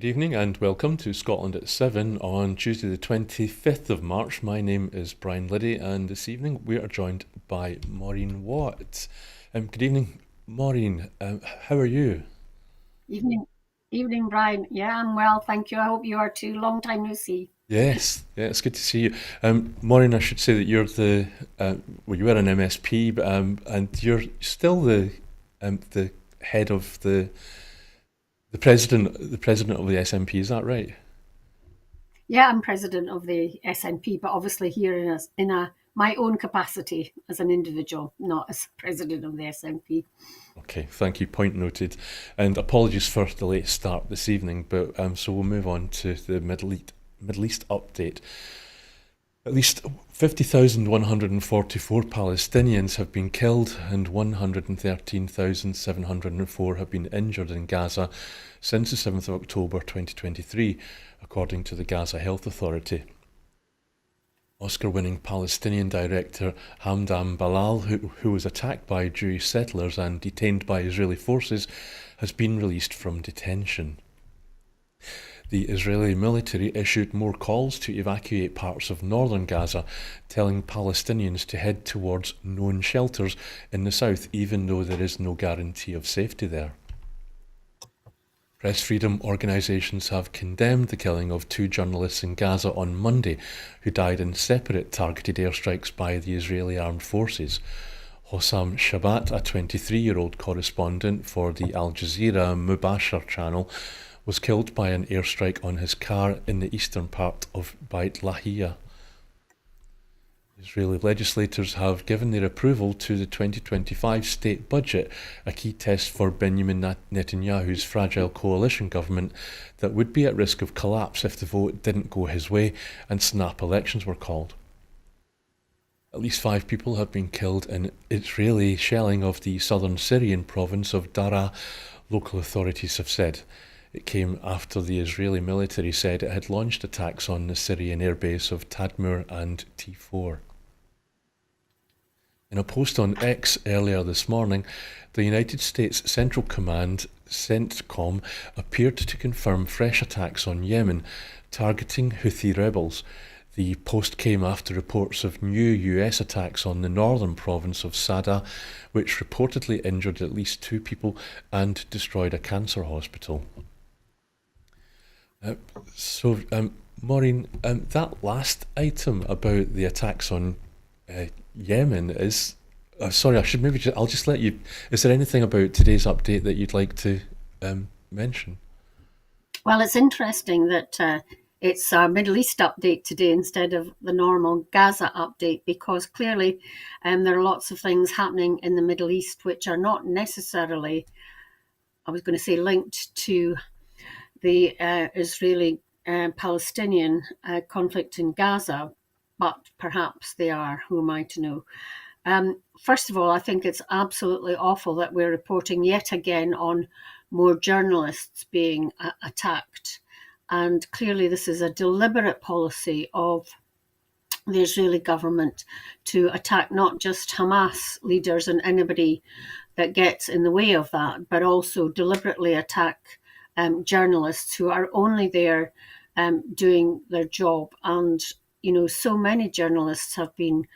evening and welcome to Scotland at 7 on Tuesday the 25th of March. My name is Brian Liddy and this evening we are joined by Maureen Watt. Good evening, Maureen. How are you? Evening, evening, Brian. Yeah, I'm well, thank you. I hope you are too. Long time no see. Yes, yeah, it's good to see you. Maureen, I should say that you're you were an MSP, and you're still the head of the president of the SNP, is that right? Yeah, I'm president of the SNP, but obviously here in a my own capacity as an individual, not as president of the SNP. Okay, thank you. Point noted. And apologies for the late start this evening, but so we'll move on to the Middle East update. At least 50,144 Palestinians have been killed and 113,704 have been injured in Gaza since the 7th of October 2023, according to the Gaza Health Authority. Oscar-winning Palestinian director Hamdan Balal, who was attacked by Jewish settlers and detained by Israeli forces, has been released from detention. The Israeli military issued more calls to evacuate parts of northern Gaza, telling Palestinians to head towards known shelters in the south, even though there is no guarantee of safety there. Press freedom organisations have condemned the killing of two journalists in Gaza on Monday who died in separate targeted airstrikes by the Israeli armed forces. Hossam Shabat, a 23-year-old correspondent for the Al Jazeera Mubashir channel, was killed by an airstrike on his car in the eastern part of Beit Lahia. Israeli legislators have given their approval to the 2025 state budget, a key test for Benjamin Netanyahu's fragile coalition government that would be at risk of collapse if the vote didn't go his way and snap elections were called. At least 5 people have been killed in Israeli shelling of the southern Syrian province of Daraa, local authorities have said. It came after the Israeli military said it had launched attacks on the Syrian airbase of Tadmur and T4. In a post on X earlier this morning, the United States Central Command, CENTCOM, appeared to confirm fresh attacks on Yemen, targeting Houthi rebels. The post came after reports of new US attacks on the northern province of Sada, which reportedly injured at least 2 people and destroyed a cancer hospital. Uh, so, Maureen, that last item about the attacks on Yemen is. Sorry, I should maybe I'll just let you. Is there anything about today's update that you'd like to mention? Well, it's interesting that it's our Middle East update today instead of the normal Gaza update because clearly there are lots of things happening in the Middle East which are not necessarily, I was going to say, linked to the Israeli Palestinian conflict in Gaza, but perhaps they are. Who am I to know? First of all, I think it's absolutely awful that we're reporting yet again on more journalists being attacked. And clearly, this is a deliberate policy of the Israeli government to attack not just Hamas leaders and anybody that gets in the way of that, but also deliberately attack journalists who are only there doing their job. And, you know, so many journalists have been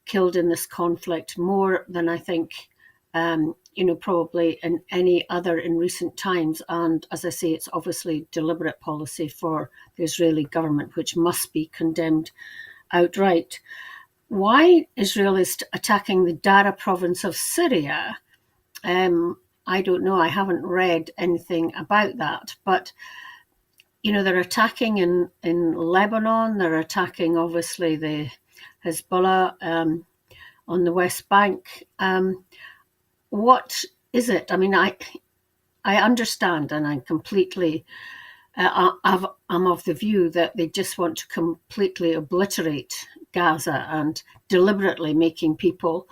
killed in this conflict, more than I think, probably in any other in recent times. And as I say, it's obviously deliberate policy for the Israeli government, which must be condemned outright. Why Israel is attacking the Daraa province of Syria, I don't know. I haven't read anything about that. But, you know, they're attacking in Lebanon. They're attacking, obviously, the Hezbollah on the West Bank. What is it? I mean, I understand, and I completely I'm of the view that they just want to completely obliterate Gaza and deliberately making people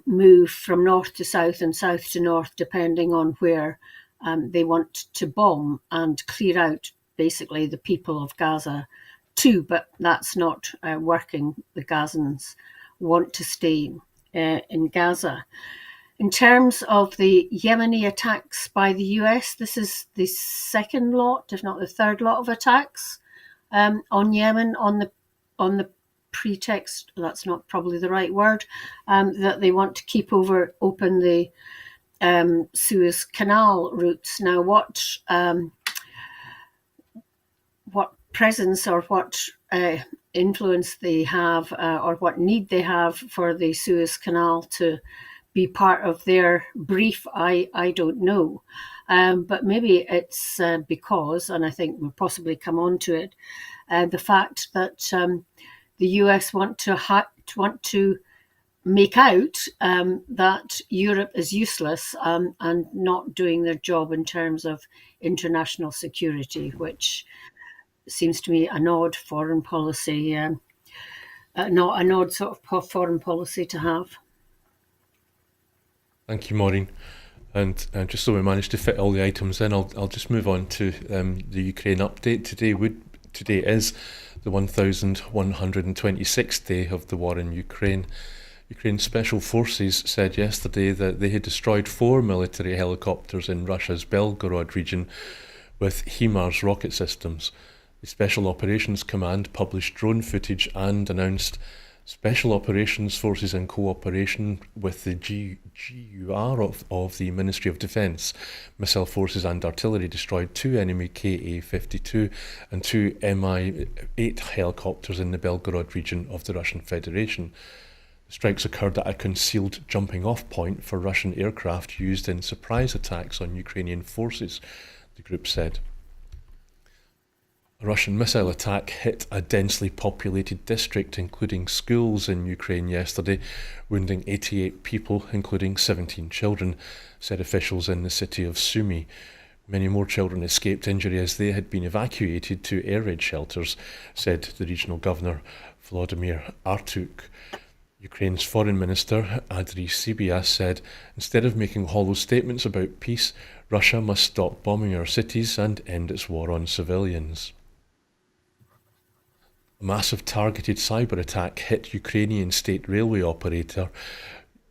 move from north to south and south to north, depending on where they want to bomb and clear out basically the people of Gaza too. But that's not working. The Gazans want to stay in Gaza. In terms of the Yemeni attacks by the US, this is the second lot, if not the third lot of attacks on Yemen on the pretext, that's not probably the right word, that they want to keep open the Suez Canal routes. Now, what presence or what influence they have or what need they have for the Suez Canal to be part of their brief, I don't know. But maybe it's because, and I think we'll possibly come on to it, the fact that the US want to make out that Europe is useless and not doing their job in terms of international security, which seems to me an odd foreign policy, not an odd sort of foreign policy to have. Thank you, Maureen. And just so we manage to fit all the items in, I'll just move on to the Ukraine update. Today is the 1126th day of the war in Ukraine. Ukraine's special forces said yesterday that they had destroyed 4 military helicopters in Russia's Belgorod region with HIMARS rocket systems. The Special Operations Command published drone footage and announced Special Operations Forces in cooperation with the GUR of the Ministry of Defence, missile forces and artillery destroyed 2 enemy Ka-52 and 2 Mi-8 helicopters in the Belgorod region of the Russian Federation. The strikes occurred at a concealed jumping-off point for Russian aircraft used in surprise attacks on Ukrainian forces, the group said. A Russian missile attack hit a densely populated district, including schools in Ukraine yesterday, wounding 88 people, including 17 children, said officials in the city of Sumy. Many more children escaped injury as they had been evacuated to air raid shelters, said the regional governor, Volodymyr Artyuk. Ukraine's foreign minister, Andriy Sybiha, said, instead of making hollow statements about peace, Russia must stop bombing our cities and end its war on civilians. A massive targeted cyber attack hit Ukrainian state railway operator,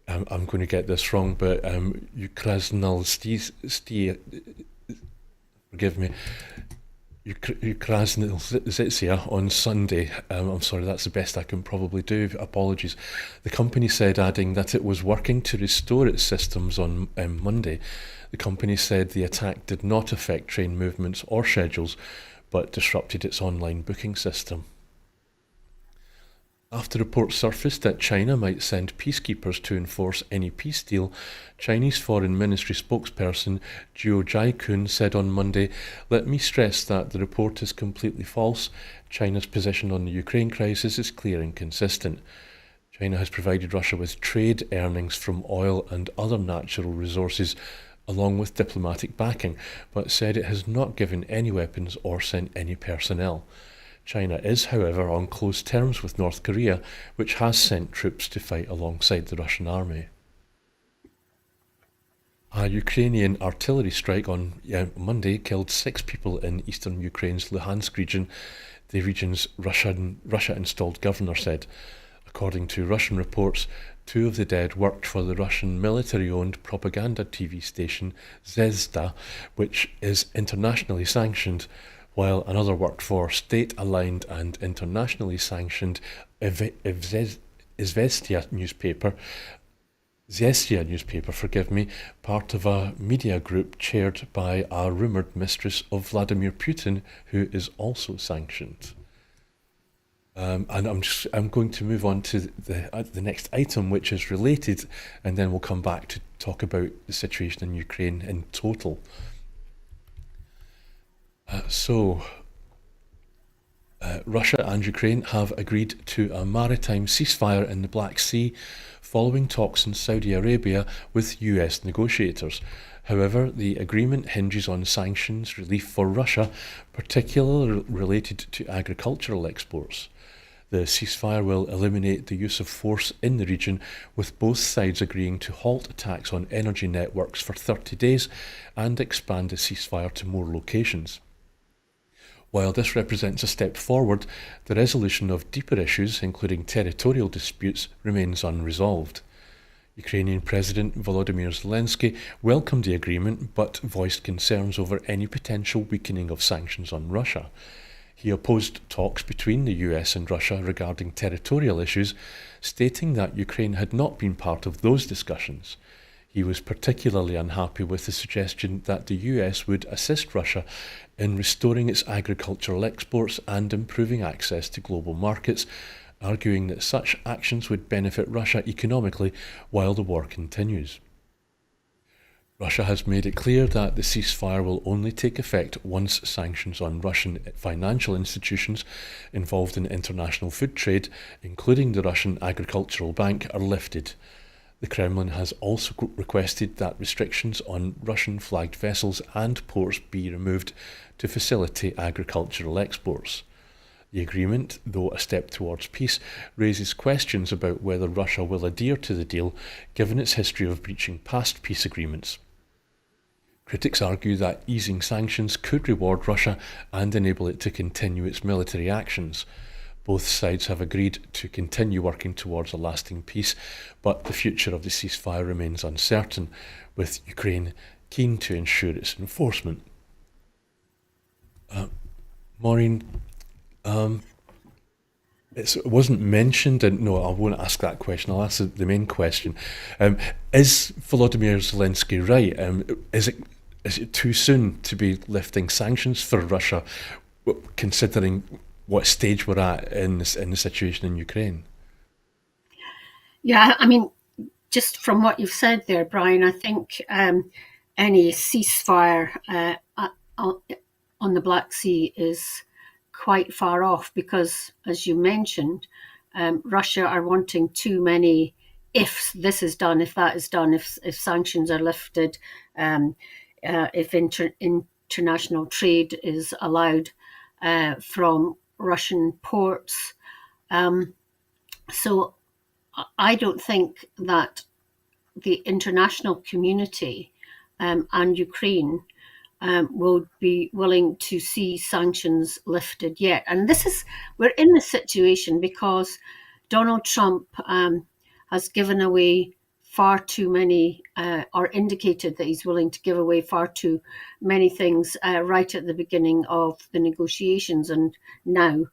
I'm going to get this wrong, but Ukrazhnizhia on Sunday. I'm sorry, that's the best I can probably do. Apologies. The company said, adding that it was working to restore its systems on Monday. The company said the attack did not affect train movements or schedules, but disrupted its online booking system. After reports surfaced that China might send peacekeepers to enforce any peace deal, Chinese Foreign Ministry spokesperson Zhou Jiakun said on Monday, "Let me stress that the report is completely false. China's position on the Ukraine crisis is clear and consistent. China has provided Russia with trade earnings from oil and other natural resources, along with diplomatic backing, but said it has not given any weapons or sent any personnel. China is, however, on close terms with North Korea, which has sent troops to fight alongside the Russian army." A Ukrainian artillery strike on Monday killed 6 people in eastern Ukraine's Luhansk region, the region's Russia-installed governor said. According to Russian reports, 2 of the dead worked for the Russian military-owned propaganda TV station Zvezda, which is internationally sanctioned, while another worked for state-aligned and internationally sanctioned Izvestia newspaper, part of a media group chaired by a rumoured mistress of Vladimir Putin, who is also sanctioned. And I'm going to move on to the next item, which is related, and then we'll come back to talk about the situation in Ukraine in total. Russia and Ukraine have agreed to a maritime ceasefire in the Black Sea following talks in Saudi Arabia with US negotiators. However, the agreement hinges on sanctions relief for Russia, particularly related to agricultural exports. The ceasefire will eliminate the use of force in the region, with both sides agreeing to halt attacks on energy networks for 30 days and expand the ceasefire to more locations. While this represents a step forward, the resolution of deeper issues, including territorial disputes, remains unresolved. Ukrainian President Volodymyr Zelensky welcomed the agreement but voiced concerns over any potential weakening of sanctions on Russia. He opposed talks between the US and Russia regarding territorial issues, stating that Ukraine had not been part of those discussions. He was particularly unhappy with the suggestion that the US would assist Russia in restoring its agricultural exports and improving access to global markets, arguing that such actions would benefit Russia economically while the war continues. Russia has made it clear that the ceasefire will only take effect once sanctions on Russian financial institutions involved in international food trade, including the Russian Agricultural Bank, are lifted. The Kremlin has also requested that restrictions on Russian-flagged vessels and ports be removed to facilitate agricultural exports. The agreement, though a step towards peace, raises questions about whether Russia will adhere to the deal, given its history of breaching past peace agreements. Critics argue that easing sanctions could reward Russia and enable it to continue its military actions. Both sides have agreed to continue working towards a lasting peace, but the future of the ceasefire remains uncertain, with Ukraine keen to ensure its enforcement. Maureen, it wasn't mentioned, and no, I won't ask that question. I'll ask the main question. Is Volodymyr Zelensky right? Is it too soon to be lifting sanctions for Russia, considering what stage we're at in the situation in Ukraine? Yeah, I mean, just from what you've said there, Brian, I think any ceasefire on the Black Sea is quite far off because, as you mentioned, Russia are wanting too many if this is done, if that is done, if sanctions are lifted, if international trade is allowed from Russian ports. So I don't think that the international community and Ukraine will be willing to see sanctions lifted yet. And we're in this situation because Donald Trump has given away far too many, or indicated that he's willing to give away far too many things right at the beginning of the negotiations. And now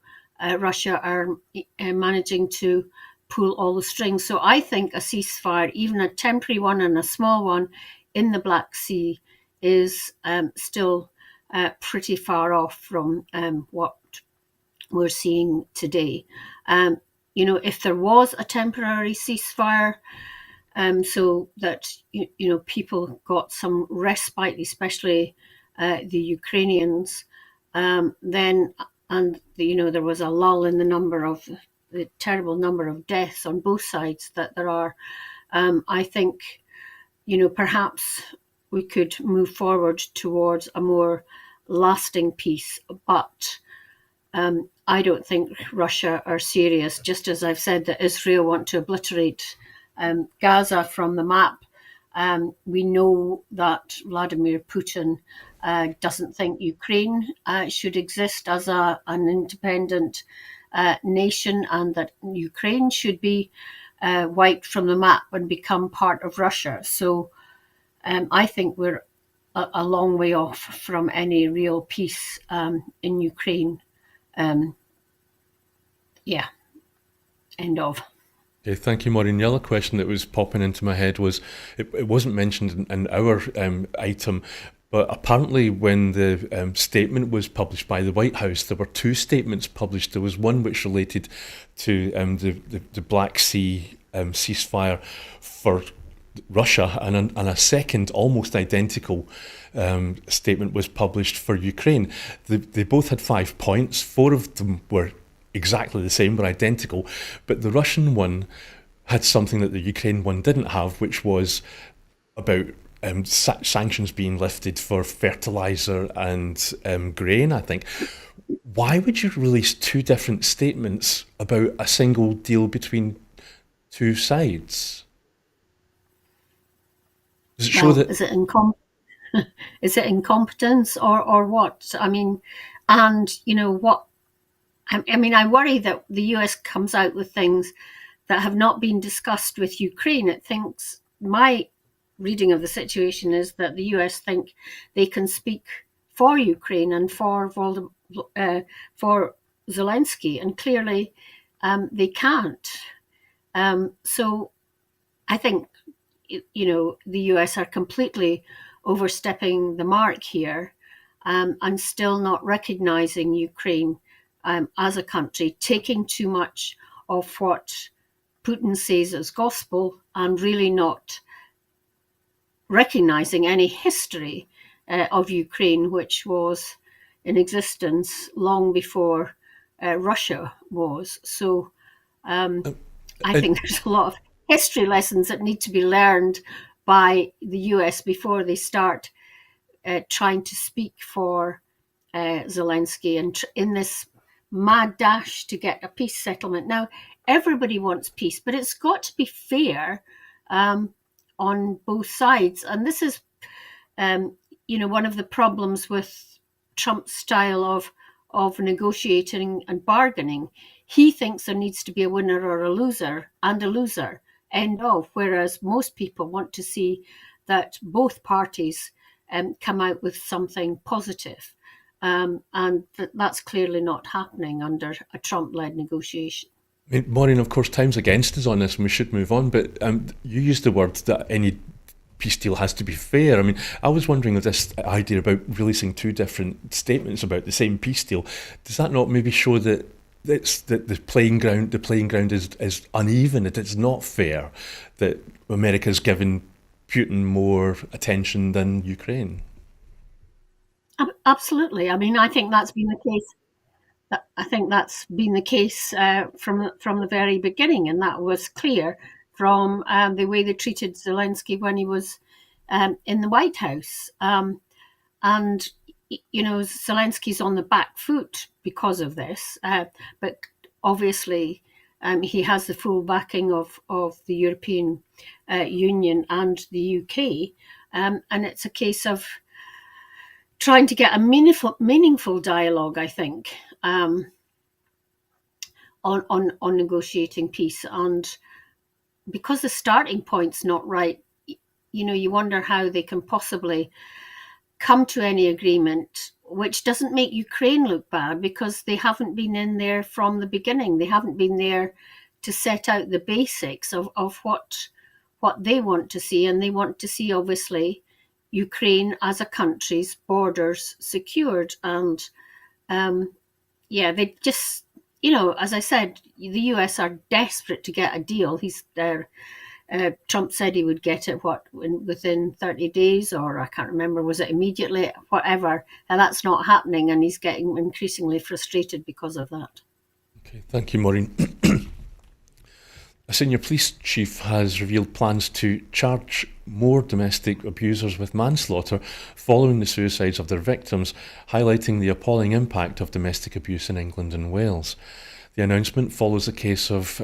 Russia are managing to pull all the strings. So I think a ceasefire, even a temporary one and a small one in the Black Sea, is still pretty far off from what we're seeing today. If there was a temporary ceasefire, so that people got some respite, especially the Ukrainians, then there was a lull in the terrible number of deaths on both sides that there are. I think perhaps we could move forward towards a more lasting peace, but I don't think Russia are serious. Just as I've said that Israel want to obliterate Gaza from the map, we know that Vladimir Putin doesn't think Ukraine should exist as an independent nation, and that Ukraine should be wiped from the map and become part of Russia. So I think we're a long way off from any real peace in Ukraine. End of. Okay, thank you, Maureen. The other question that was popping into my head was, it wasn't mentioned in our item, but apparently when the statement was published by the White House, there were two statements published. There was one which related to the Black Sea ceasefire for Russia, and a second, almost identical statement was published for Ukraine. They both had 5 points. 4 of them were exactly the same, were identical, but the Russian one had something that the Ukraine one didn't have, which was about sanctions being lifted for fertilizer and grain, I think. Why would you release 2 different statements about a single deal between 2 sides? Does it show that? Is it incompetence or what? I mean, and what? I mean, I worry that the US comes out with things that have not been discussed with Ukraine. It thinks, my reading of the situation is that the US think they can speak for Ukraine and for Zelensky, and clearly they can't. So I think, the US are completely overstepping the mark here, and still not recognizing Ukraine as a country, taking too much of what Putin says as gospel and really not recognizing any history of Ukraine, which was in existence long before Russia was. So I think there's a lot of history lessons that need to be learned by the US before they start trying to speak for Zelensky and in this mad dash to get a peace settlement. Now, everybody wants peace, but it's got to be fair on both sides. And this is, one of the problems with Trump's style of negotiating and bargaining. He thinks there needs to be a winner or a loser, and a loser, end of, whereas most people want to see that both parties come out with something positive. And that's clearly not happening under a Trump-led negotiation. Maureen, of course, time's against us on this and we should move on, but you used the word that any peace deal has to be fair. I mean, I was wondering if this idea about releasing two different statements about the same peace deal, does that not maybe show that the playing ground is uneven, that it's not fair, that America's given Putin more attention than Ukraine? Absolutely. I mean, I think that's been the case. I think that's been the case from the very beginning, and that was clear from the way they treated Zelensky when he was in the White House. And Zelensky's on the back foot because of this, but obviously he has the full backing of the European Union and the UK, and it's a case of trying to get a meaningful dialogue, I think, on negotiating peace. And because the starting point's not right, you wonder how they can possibly come to any agreement, which doesn't make Ukraine look bad, because they haven't been in there from the beginning. They haven't been there to set out the basics of what they want to see. And they want to see, obviously, Ukraine as a country's borders secured. And they just, as I said, the US are desperate to get a deal. Trump said he would get it within 30 days, or I can't remember, was it immediately, whatever. And that's not happening, and he's getting increasingly frustrated because of that. Okay, thank you, Maureen. A senior police chief has revealed plans to charge more domestic abusers with manslaughter following the suicides of their victims, highlighting the appalling impact of domestic abuse in England and Wales. The announcement follows the case of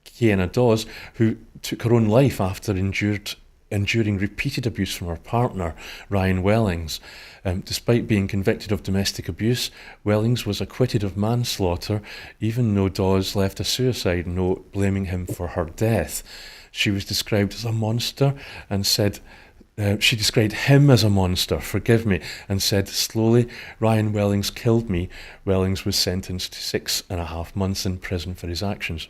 Kiana Dawes, who took her own life after enduring repeated abuse from her partner, Ryan Wellings. Despite being convicted of domestic abuse, Wellings was acquitted of manslaughter, even though Dawes left a suicide note blaming him for her death. She was described as a monster and said, she described him as a monster, forgive me, and said, slowly, Ryan Wellings killed me. Wellings was sentenced to 6.5 months in prison for his actions.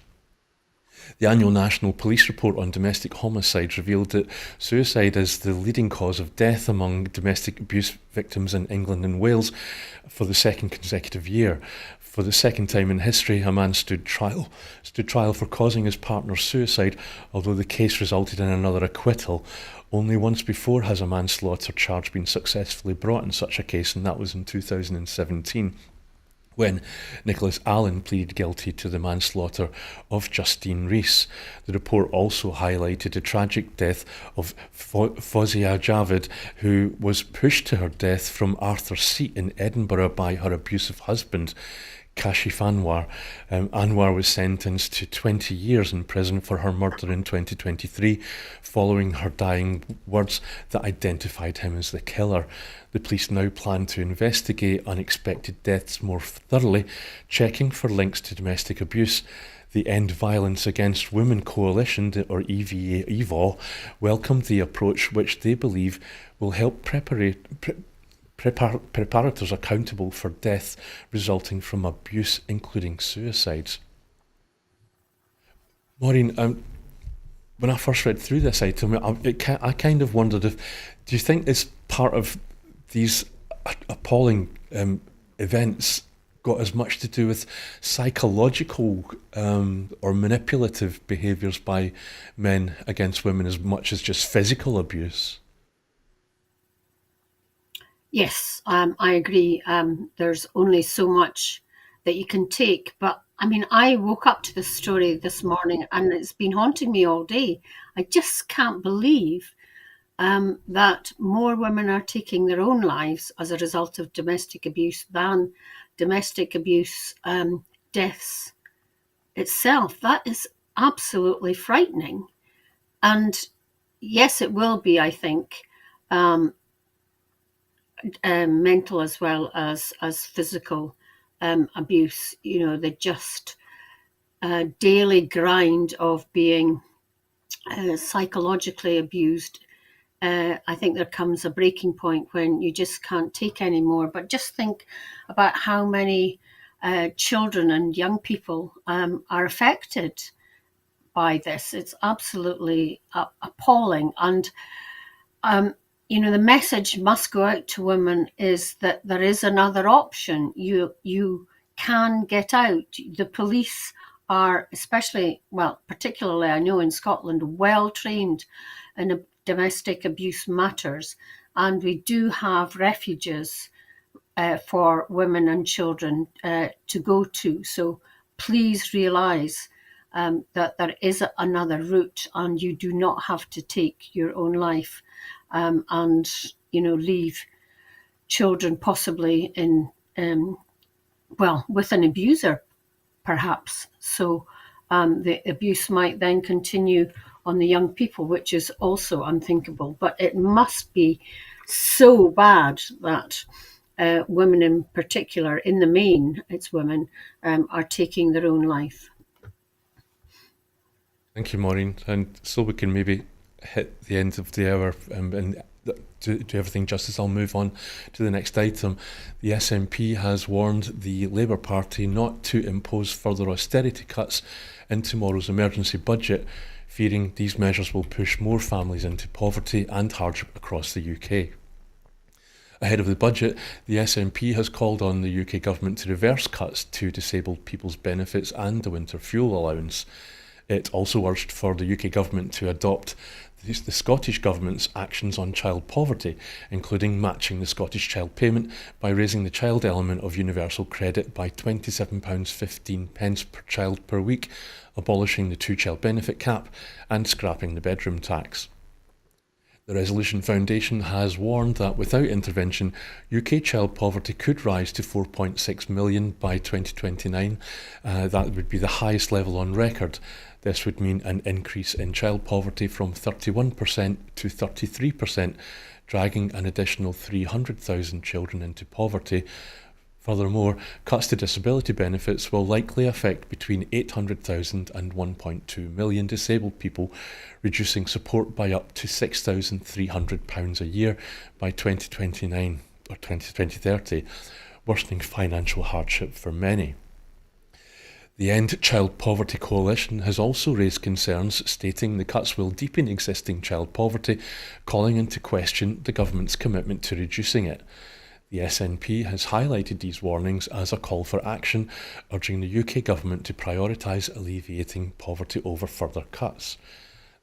The annual National Police Report on Domestic Homicides revealed that suicide is the leading cause of death among domestic abuse victims in England and Wales for the second consecutive year. For the second time in history, a man stood trial for causing his partner's suicide, although the case resulted in another acquittal. Only once before has a manslaughter charge been successfully brought in such a case, and that was in 2017. When Nicholas Allen pleaded guilty to the manslaughter of Justine Rees. The report also highlighted the tragic death of Fawzia Javid, who was pushed to her death from Arthur's Seat in Edinburgh by her abusive husband. Kashif Anwar. Anwar was sentenced to 20 years in prison for her murder in 2023, following her dying words that identified him as the killer. The police now plan to investigate unexpected deaths more thoroughly, checking for links to domestic abuse. The End Violence Against Women Coalition, or EVA, welcomed the approach, which they believe will help preparators accountable for death resulting from abuse, including suicides. Maureen, when I first read through this item, I kind of wondered do you think it's part of these appalling events got as much to do with psychological or manipulative behaviours by men against women as much as just physical abuse? Yes, I agree. There's only so much that you can take. But I mean, I woke up to this story this morning and it's been haunting me all day. I just can't believe that more women are taking their own lives as a result of domestic abuse than domestic abuse deaths itself. That is absolutely frightening. And yes, it will be, I think, mental as well as physical abuse. You know, the just daily grind of being psychologically abused. I think there comes a breaking point when you just can't take anymore. But just think about how many children and young people are affected by this. It's absolutely appalling. And you know, the message must go out to women is that there is another option. You can get out. The police are particularly I know in Scotland, well trained in domestic abuse matters, and we do have refuges for women and children to go to. So please realise that there is another route, and you do not have to take your own life and leave children possibly in with an abuser, perhaps. So the abuse might then continue on the young people, which is also unthinkable. But it must be so bad that women in particular, in the main, it's women, are taking their own life. Thank you, Maureen. And so we can maybe hit the end of the hour and do everything justice, I'll move on to the next item. The SNP has warned the Labour Party not to impose further austerity cuts in tomorrow's emergency budget, fearing these measures will push more families into poverty and hardship across the UK. Ahead of the budget, the SNP has called on the UK government to reverse cuts to disabled people's benefits and the winter fuel allowance. It also urged for the UK government to adopt the Scottish Government's actions on child poverty, including matching the Scottish Child Payment by raising the child element of universal credit by £27.15 per child per week, abolishing the two-child benefit cap and scrapping the bedroom tax. The Resolution Foundation has warned that without intervention, UK child poverty could rise to 4.6 million by 2029. That would be the highest level on record. This would mean an increase in child poverty from 31% to 33%, dragging an additional 300,000 children into poverty. Furthermore, cuts to disability benefits will likely affect between 800,000 and 1.2 million disabled people, reducing support by up to £6,300 a year by 2029 or 2030, worsening financial hardship for many. The End Child Poverty Coalition has also raised concerns, stating the cuts will deepen existing child poverty, calling into question the government's commitment to reducing it. The SNP has highlighted these warnings as a call for action, urging the UK government to prioritise alleviating poverty over further cuts.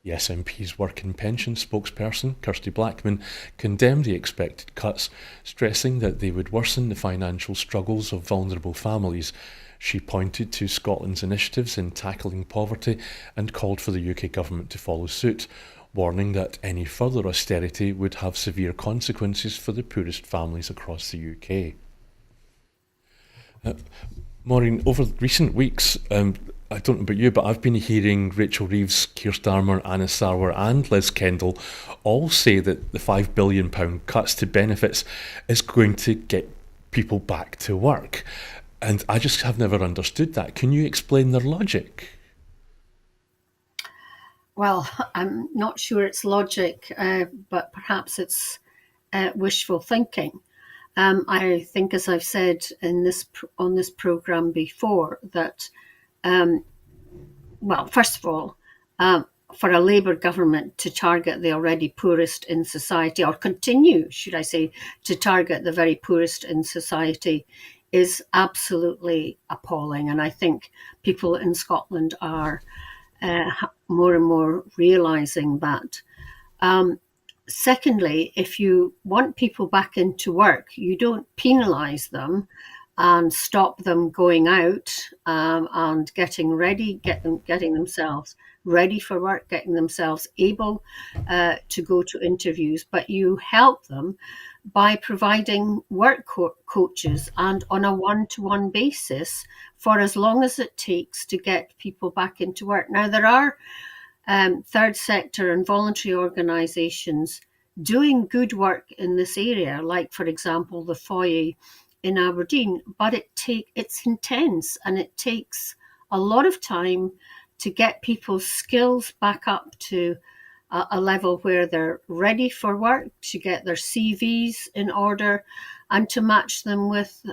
The SNP's Work and Pension spokesperson, Kirsty Blackman, condemned the expected cuts, stressing that they would worsen the financial struggles of vulnerable families. She pointed to Scotland's initiatives in tackling poverty and called for the UK government to follow suit, warning that any further austerity would have severe consequences for the poorest families across the UK. Maureen, over recent weeks, I don't know about you, but I've been hearing Rachel Reeves, Keir Starmer, Anna Sarwar, and Liz Kendall all say that the £5 billion cuts to benefits is going to get people back to work. And I just have never understood that. Can you explain their logic? Well, I'm not sure it's logic, but perhaps it's wishful thinking. I think, as I've said on this program before, that well, first of all, for a Labour government to target the already poorest in society, or continue, should I say, to target the very poorest in society, is absolutely appalling. And I think people in Scotland are more and more realising that. Secondly, if you want people back into work, you don't penalise them and stop them going out and getting themselves ready for work, getting themselves able to go to interviews, but you help them by providing work coaches and on a one-to-one basis for as long as it takes to get people back into work. Now, there are third sector and voluntary organisations doing good work in this area, like, for example, the Foyer in Aberdeen, but it's intense and it takes a lot of time to get people's skills back up to a level where they're ready for work, to get their CVs in order and to match them with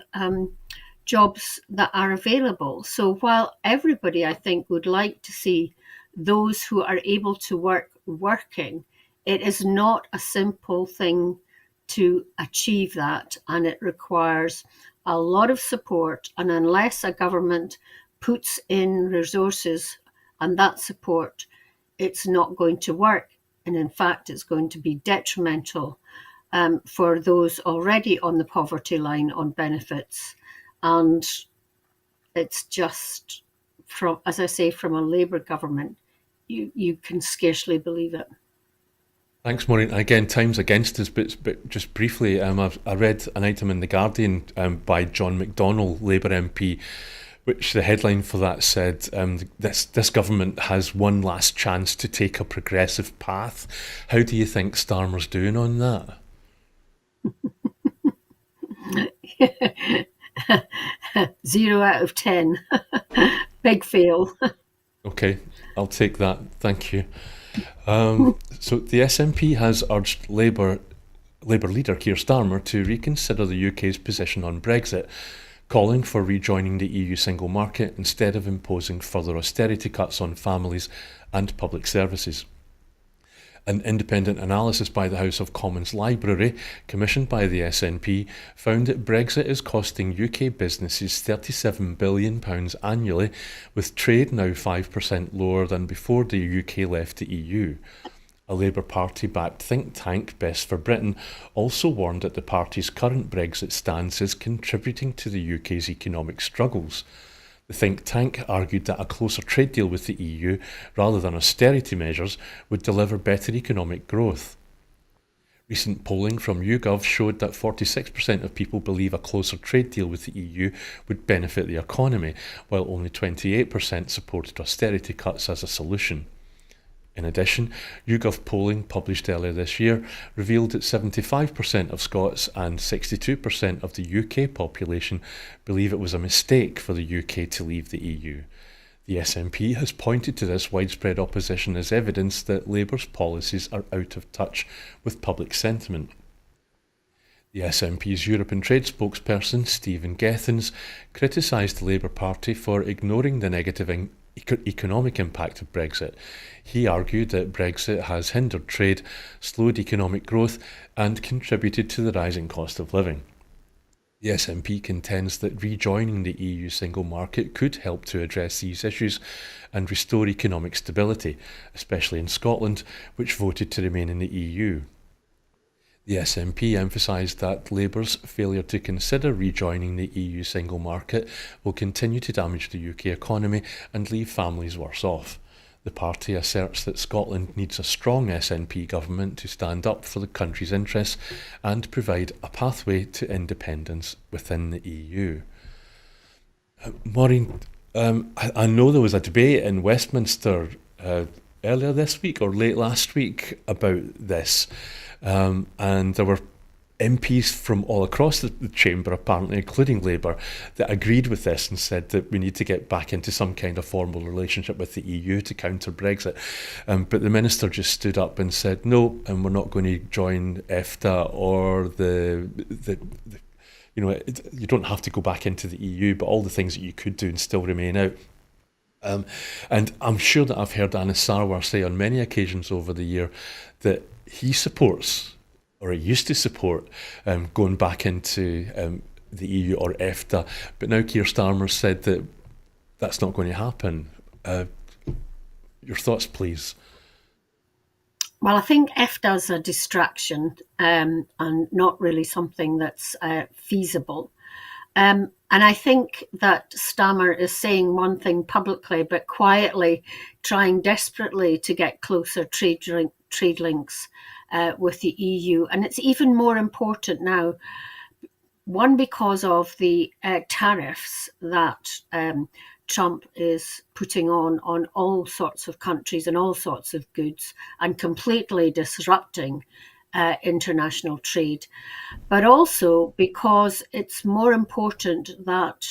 jobs that are available. So while everybody, I think, would like to see those who are able to work working, it is not a simple thing to achieve that, and it requires a lot of support. And unless a government puts in resources and that support, it's not going to work. And in fact, it's going to be detrimental for those already on the poverty line on benefits. And it's just, as I say, from a Labour government, you can scarcely believe it. Thanks, Maureen. Again, time's against us, but just briefly, I read an item in The Guardian by John McDonnell, Labour MP, which the headline for that said, this government has one last chance to take a progressive path. How do you think Starmer's doing on that? 0 out of 10. Big fail. Okay, I'll take that. Thank you. So the SNP has urged Labour leader Keir Starmer to reconsider the UK's position on Brexit, calling for rejoining the EU single market instead of imposing further austerity cuts on families and public services. An independent analysis by the House of Commons Library, commissioned by the SNP, found that Brexit is costing UK businesses £37 billion annually, with trade now 5% lower than before the UK left the EU. A Labour Party-backed think tank, Best for Britain, also warned that the party's current Brexit stance is contributing to the UK's economic struggles. The think tank argued that a closer trade deal with the EU, rather than austerity measures, would deliver better economic growth. Recent polling from YouGov showed that 46% of people believe a closer trade deal with the EU would benefit the economy, while only 28% supported austerity cuts as a solution. In addition, YouGov polling published earlier this year revealed that 75% of Scots and 62% of the UK population believe it was a mistake for the UK to leave the EU. The SNP has pointed to this widespread opposition as evidence that Labour's policies are out of touch with public sentiment. The SNP's Europe and Trade spokesperson, Stephen Gethens, criticised the Labour Party for ignoring the negative economic impact of Brexit. He argued that Brexit has hindered trade, slowed economic growth, and contributed to the rising cost of living. The SNP contends that rejoining the EU single market could help to address these issues and restore economic stability, especially in Scotland, which voted to remain in the EU. The SNP emphasised that Labour's failure to consider rejoining the EU single market will continue to damage the UK economy and leave families worse off. The party asserts that Scotland needs a strong SNP government to stand up for the country's interests and provide a pathway to independence within the EU. Maureen, I know there was a debate in Westminster earlier this week or late last week about this, and there were MPs from all across the chamber, apparently, including Labour, that agreed with this and said that we need to get back into some kind of formal relationship with the EU to counter Brexit. But the minister just stood up and said, no, and we're not going to join EFTA or the you don't have to go back into the EU, but all the things that you could do and still remain out. And I'm sure that I've heard Anis Sarwar say on many occasions over the year that he supports, or he used to support, going back into the EU or EFTA. But now Keir Starmer said that that's not going to happen. Your thoughts, please. Well, I think EFTA's a distraction and not really something that's feasible. And I think that Stammer is saying one thing publicly, but quietly trying desperately to get closer trade links with the EU. And it's even more important now, one, because of the tariffs that Trump is putting on all sorts of countries and all sorts of goods and completely disrupting international trade, but also because it's more important that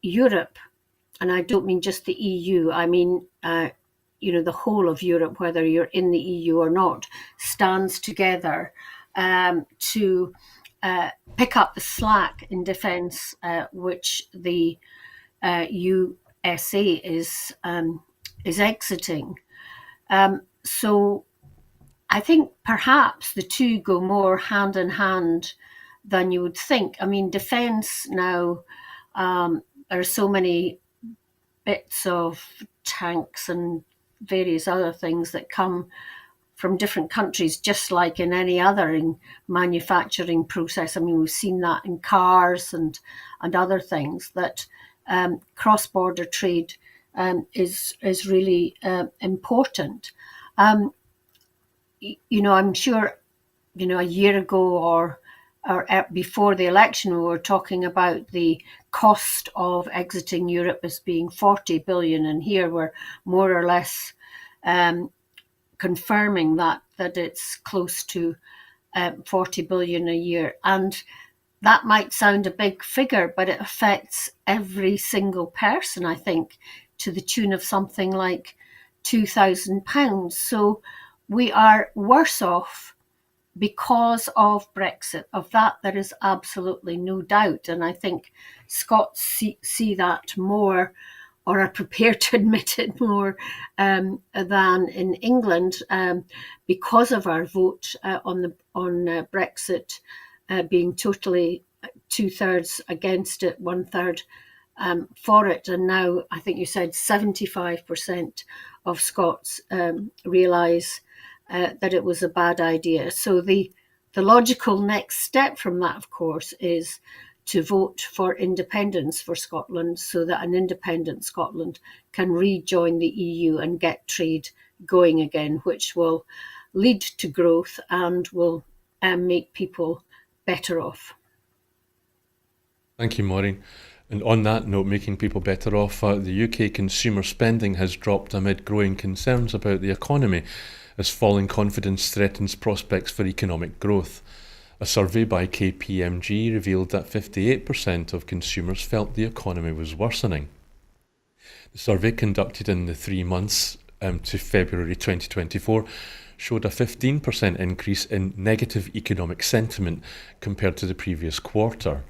Europe, and I don't mean just the EU, I mean the whole of Europe, whether you're in the EU or not, stands together to pick up the slack in defence, which the USA is exiting. So I think perhaps the two go more hand in hand than you would think. I mean, defence now, there are so many bits of tanks and various other things that come from different countries, just like in any other manufacturing process. I mean, we've seen that in cars and other things, that cross-border trade is really important. I'm sure, a year ago or before the election, we were talking about the cost of exiting Europe as being 40 billion, and here we're more or less confirming that it's close to 40 billion a year. And that might sound a big figure, but it affects every single person, I think, to the tune of something like £2,000. So we are worse off because of Brexit. Of that, there is absolutely no doubt. And I think Scots see that more, or are prepared to admit it more than in England, because of our vote on Brexit being totally 2/3 against it, 1/3 for it. And now I think you said 75% of Scots realise that it was a bad idea. So the logical next step from that, of course, is to vote for independence for Scotland, so that an independent Scotland can rejoin the EU and get trade going again, which will lead to growth and will make people better off. Thank you, Maureen. And on that note, making people better off, the UK consumer spending has dropped amid growing concerns about the economy, as falling confidence threatens prospects for economic growth. A survey by KPMG revealed that 58% of consumers felt the economy was worsening. The survey, conducted in the 3 months to February 2024, showed a 15% increase in negative economic sentiment compared to the previous quarter.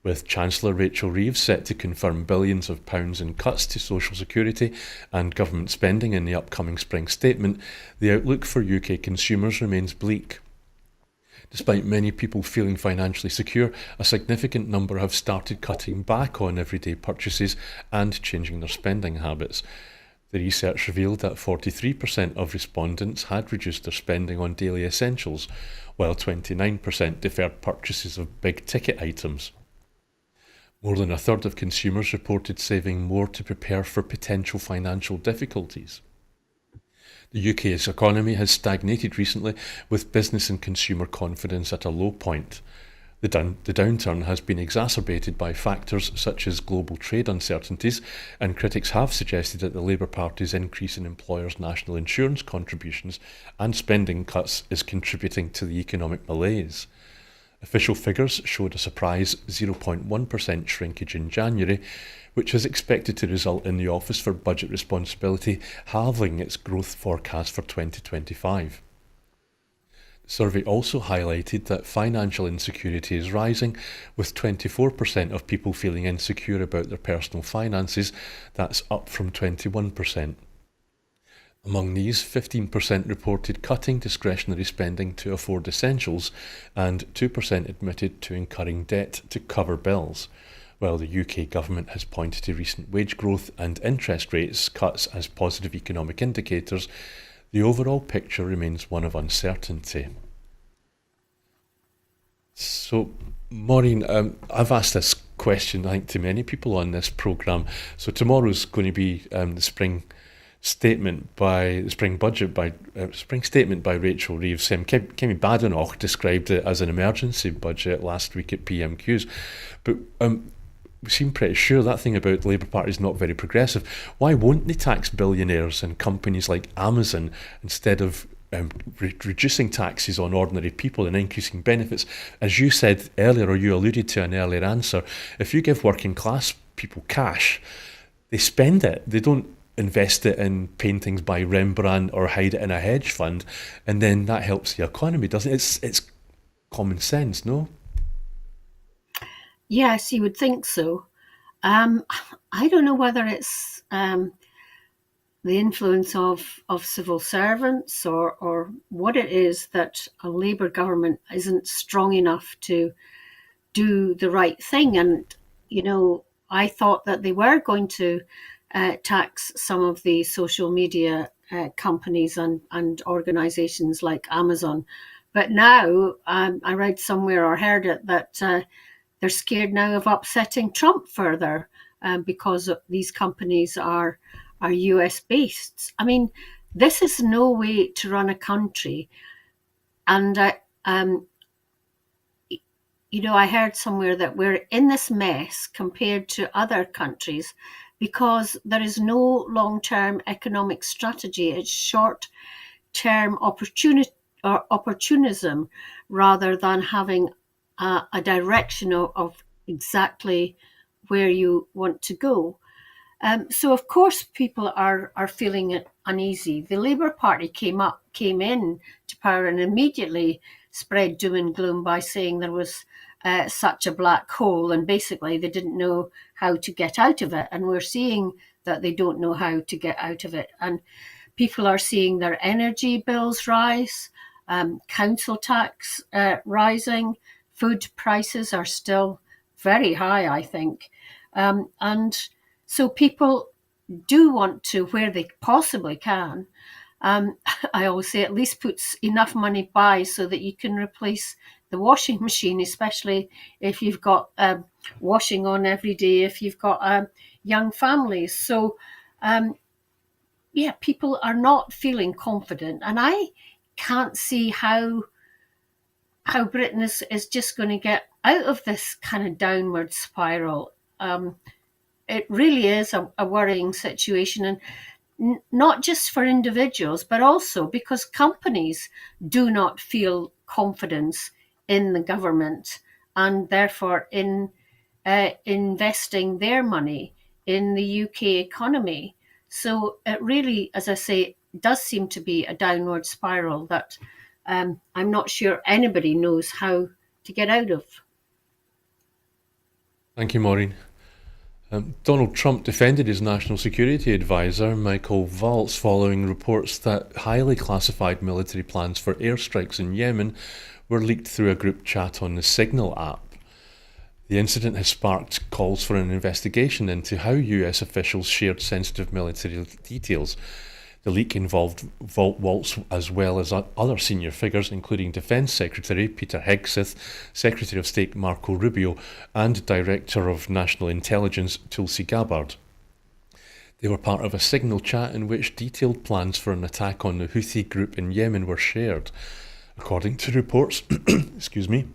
With Chancellor Rachel Reeves set to confirm billions of pounds in cuts to social security and government spending in the upcoming spring statement, the outlook for UK consumers remains bleak. Despite many people feeling financially secure, a significant number have started cutting back on everyday purchases and changing their spending habits. The research revealed that 43% of respondents had reduced their spending on daily essentials, while 29% deferred purchases of big-ticket items. More than a third of consumers reported saving more to prepare for potential financial difficulties. The UK's economy has stagnated recently, with business and consumer confidence at a low point. The downturn has been exacerbated by factors such as global trade uncertainties, and critics have suggested that the Labour Party's increase in employers' national insurance contributions and spending cuts is contributing to the economic malaise. Official figures showed a surprise 0.1% shrinkage in January, which is expected to result in the Office for Budget Responsibility halving its growth forecast for 2025. The survey also highlighted that financial insecurity is rising, with 24% of people feeling insecure about their personal finances. That's up from 21%. Among these, 15% reported cutting discretionary spending to afford essentials, and 2% admitted to incurring debt to cover bills. While the UK government has pointed to recent wage growth and interest rates cuts as positive economic indicators, the overall picture remains one of uncertainty. So, Maureen, I've asked this question, I think, to many people on this programme. So tomorrow's going to be the spring statement by the spring budget by spring statement by Rachel Reeves. Kemi Badenoch described it as an emergency budget last week at PMQs, but we seem pretty sure that thing about the Labour Party is not very progressive. Why won't they tax billionaires and companies like Amazon instead of reducing taxes on ordinary people and increasing benefits? As you said earlier, or you alluded to in an earlier answer, if you give working class people cash, they spend it. They don't invest it in paintings by Rembrandt or hide it in a hedge fund, and then that helps the economy, doesn't it? It's common sense, no? Yes, you would think so. I don't know whether it's the influence of civil servants or what it is that a Labour government isn't strong enough to do the right thing. And, you know, I thought that they were going to tax some of the social media companies and organisations like Amazon. But now I read somewhere or heard it that they're scared now of upsetting Trump further because these companies are US based. I mean, this is no way to run a country. And, you know, I heard somewhere that we're in this mess compared to other countries because there is no long-term economic strategy. It's short-term opportunism rather than having a direction of exactly where you want to go. So of course people are feeling uneasy. The Labour Party came in to power and immediately spread doom and gloom by saying there was such a black hole, and basically they didn't know how to get out of it. And we're seeing that they don't know how to get out of it. And people are seeing their energy bills rise, council tax rising, food prices are still very high, I think. And so people do want to, where they possibly can, I always say at least puts enough money by so that you can replace the washing machine, especially if you've got washing on every day, if you've got young families. So, yeah, people are not feeling confident. And I can't see how Britain is just going to get out of this kind of downward spiral. It really is a worrying situation, and not just for individuals, but also because companies do not feel confidence in the government and therefore in investing their money in the UK economy. So it really, as I say, does seem to be a downward spiral that I'm not sure anybody knows how to get out of. Thank you, Maureen. Donald Trump defended his national security advisor, Michael Waltz, following reports that highly classified military plans for airstrikes in Yemen were leaked through a group chat on the Signal app. The incident has sparked calls for an investigation into how US officials shared sensitive military details. The leak involved Waltz as well as other senior figures, including Defence Secretary Peter Hegseth, Secretary of State Marco Rubio, and Director of National Intelligence Tulsi Gabbard. They were part of a Signal chat in which detailed plans for an attack on the Houthi group in Yemen were shared. According to reports, excuse me,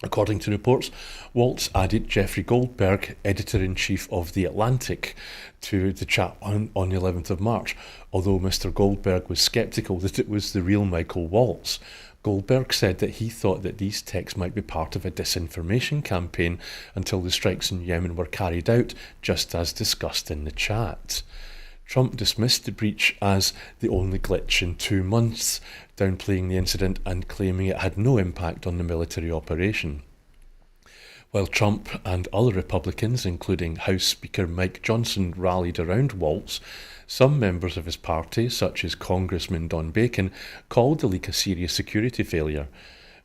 According to reports, Waltz added Jeffrey Goldberg, editor-in-chief of The Atlantic, to the chat on the 11th of March, although Mr. Goldberg was sceptical that it was the real Michael Waltz. Goldberg said that he thought that these texts might be part of a disinformation campaign until the strikes in Yemen were carried out, just as discussed in the chat. Trump dismissed the breach as the only glitch in 2 months, downplaying the incident and claiming it had no impact on the military operation. While Trump and other Republicans, including House Speaker Mike Johnson, rallied around Waltz, some members of his party, such as Congressman Don Bacon, called the leak a serious security failure.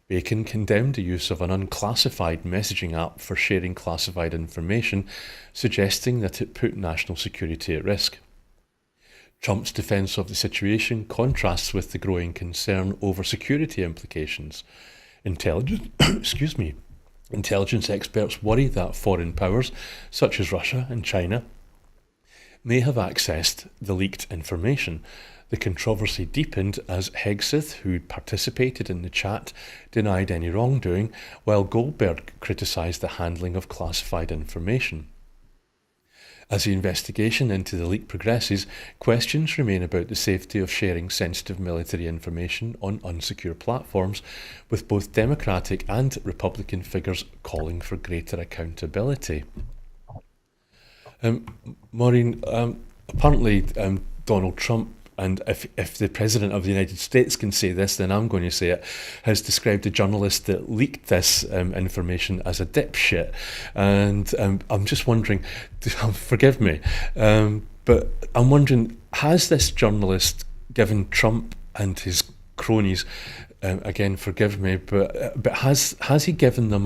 Bacon condemned the use of an unclassified messaging app for sharing classified information, suggesting that it put national security at risk. Trump's defence of the situation contrasts with the growing concern over security implications. Intelligence experts worry that foreign powers, such as Russia and China, may have accessed the leaked information. The controversy deepened as Hegseth, who participated in the chat, denied any wrongdoing, while Goldberg criticised the handling of classified information. As the investigation into the leak progresses, questions remain about the safety of sharing sensitive military information on unsecure platforms, with both Democratic and Republican figures calling for greater accountability. Maureen, apparently Donald Trump, and if the President of the United States can say this, then I'm going to say it, has described the journalist that leaked this information as a dipshit. And I'm just wondering, forgive me, but I'm wondering, has this journalist given Trump and his cronies, again, forgive me, but has he given them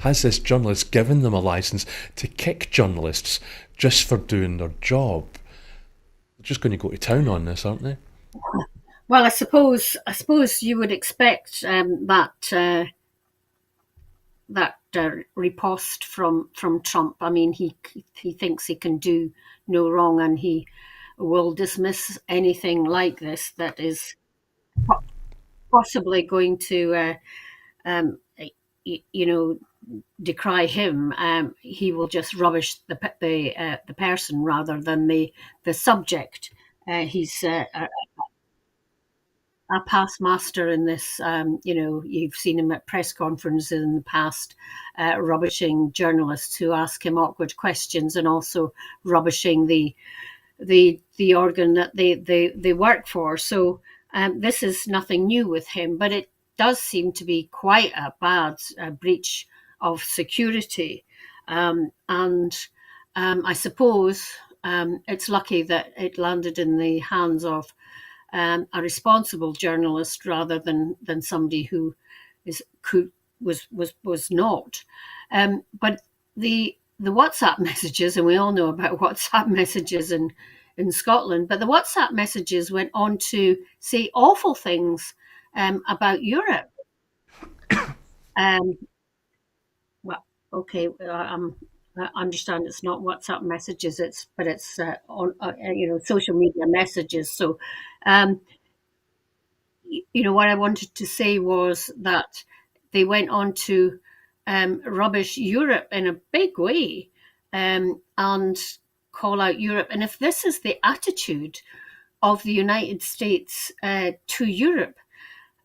has this journalist given them a license to kick journalists just for doing their job? They're just going to go to town on this, aren't they? Well, I suppose you would expect that riposte from Trump. I mean, he thinks he can do no wrong, and he will dismiss anything like this that is possibly going to, decry him. He will just rubbish the person rather than the subject. He's a past master in this. You've seen him at press conferences in the past, rubbishing journalists who ask him awkward questions, and also rubbishing the organ that they work for. So this is nothing new with him, but it does seem to be quite a bad breach of security. And I suppose it's lucky that it landed in the hands of a responsible journalist rather than somebody who was not. But the WhatsApp messages, and we all know about WhatsApp messages in Scotland, but the WhatsApp messages went on to say awful things about Europe. Well, okay, I understand it's not WhatsApp messages, but it's on social media messages. So, what I wanted to say was that they went on to rubbish Europe in a big way and call out Europe. And if this is the attitude of the United States to Europe,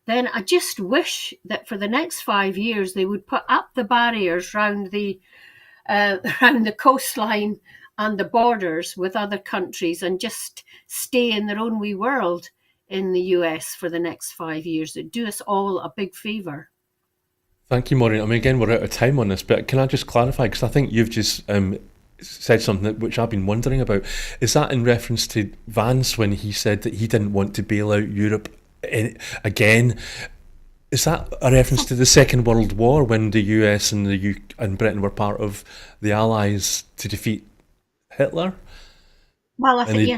then I just wish that for the next 5 years they would put up the barriers around the coastline and the borders with other countries and just stay in their own wee world in the US for the next 5 years. It'd do us all a big favour. Thank you, Maureen. I mean, again, we're out of time on this, but can I just clarify? Because I think you've just said something which I've been wondering about. Is that in reference to Vance when he said that he didn't want to bail out Europe again? Is that a reference to the Second World War when the US and and Britain were part of the Allies to defeat Hitler? Well, I think he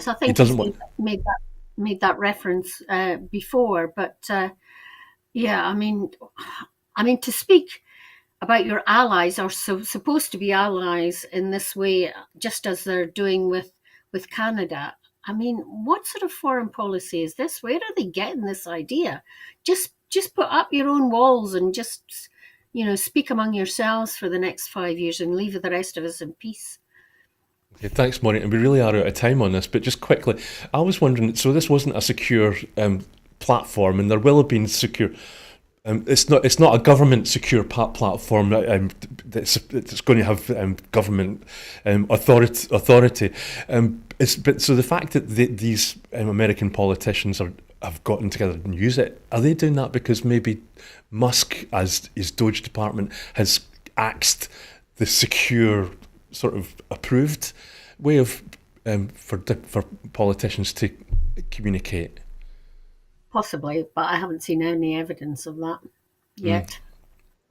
made that reference before, but yeah, I mean, to speak about your allies are supposed to be allies in this way, just as they're doing with Canada. I mean, what sort of foreign policy is this? Where are they getting this idea? Just put up your own walls and just, speak among yourselves for the next 5 years and leave the rest of us in peace. Okay, thanks, Maureen. And we really are out of time on this, but just quickly, I was wondering, so this wasn't a secure platform, and there will have been secure. It's not a government secure platform that's going to have government authority. But so the fact that these American politicians have gotten together and use it, are they doing that because maybe Musk, as his Doge department, has axed the secure sort of approved way of for politicians to communicate? Possibly, but I haven't seen any evidence of that yet.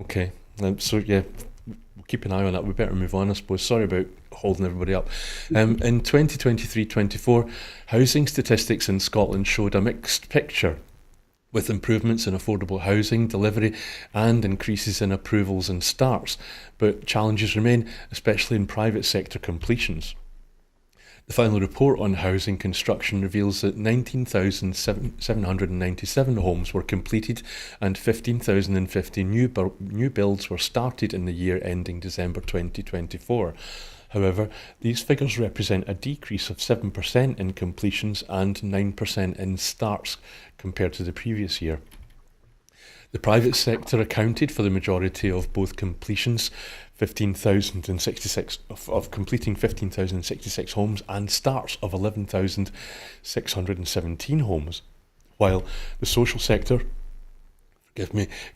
Okay, so yeah, we'll keep an eye on that. We better move on, I suppose. Sorry about holding everybody up. In 2023-24, housing statistics in Scotland showed a mixed picture, with improvements in affordable housing delivery and increases in approvals and starts, but challenges remain, especially in private sector completions. The final report on housing construction reveals that 19,797 homes were completed and 15,050 new builds were started in the year ending December 2024. However, these figures represent a decrease of 7% in completions and 9% in starts compared to the previous year. The private sector accounted for the majority of both completions, 15,066 of completing 15,066 homes, and starts of 11,617 homes, while the social sector,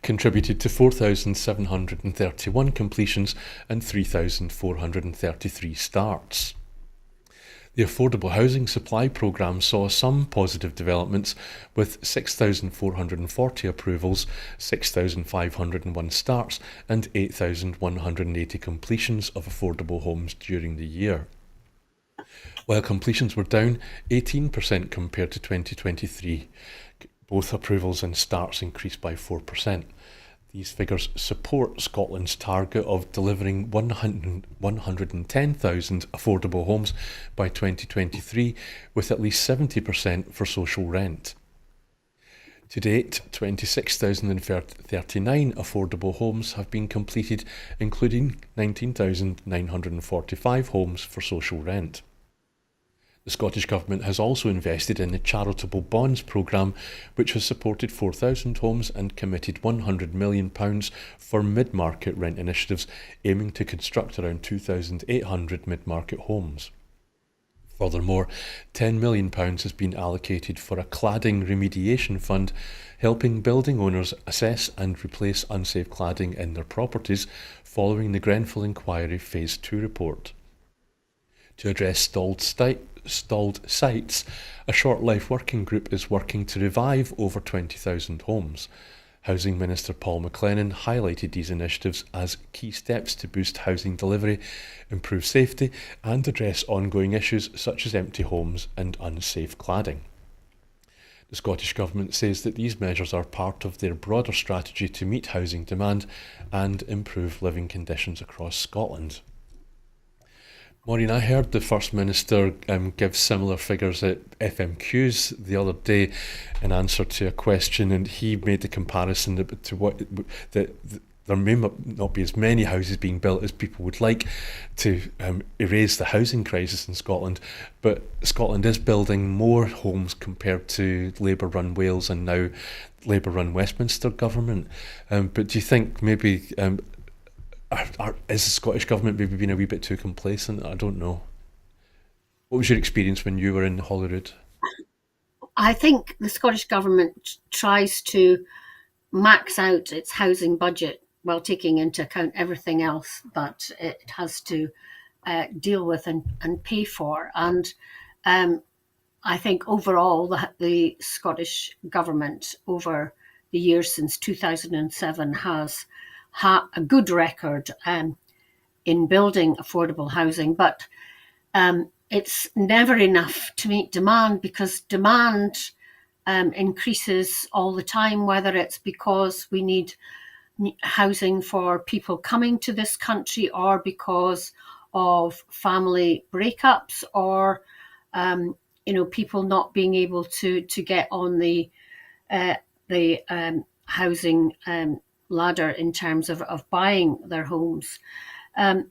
contributed to 4,731 completions and 3,433 starts. The Affordable Housing Supply Programme saw some positive developments, with 6,440 approvals, 6,501 starts and 8,180 completions of affordable homes during the year. While completions were down 18% compared to 2023, both approvals and starts increased by 4%. These figures support Scotland's target of delivering 110,000 affordable homes by 2023, with at least 70% for social rent. To date, 26,039 affordable homes have been completed, including 19,945 homes for social rent. The Scottish Government has also invested in the Charitable Bonds Programme, which has supported 4,000 homes and committed £100 million for mid-market rent initiatives, aiming to construct around 2,800 mid-market homes. Furthermore, £10 million has been allocated for a cladding remediation fund, helping building owners assess and replace unsafe cladding in their properties following the Grenfell Inquiry Phase 2 report. To address stalled sites, a short life working group is working to revive over 20,000 homes. Housing Minister Paul McLennan highlighted these initiatives as key steps to boost housing delivery, improve safety and address ongoing issues such as empty homes and unsafe cladding. The Scottish Government says that these measures are part of their broader strategy to meet housing demand and improve living conditions across Scotland. Maureen, I heard the First Minister give similar figures at FMQs the other day in answer to a question, and he made the comparison to what that there may not be as many houses being built as people would like to erase the housing crisis in Scotland, but Scotland is building more homes compared to Labour-run Wales and now Labour-run Westminster government. But do you think maybe is the Scottish Government maybe being a wee bit too complacent? I don't know. What was your experience when you were in Holyrood? I think the Scottish Government tries to max out its housing budget while taking into account everything else that it has to deal with and pay for. And I think overall the Scottish Government over the years since 2007 has a good record in building affordable housing, but it's never enough to meet demand, because demand increases all the time, whether it's because we need housing for people coming to this country or because of family breakups or people not being able to get on the housing ladder in terms of buying their homes. And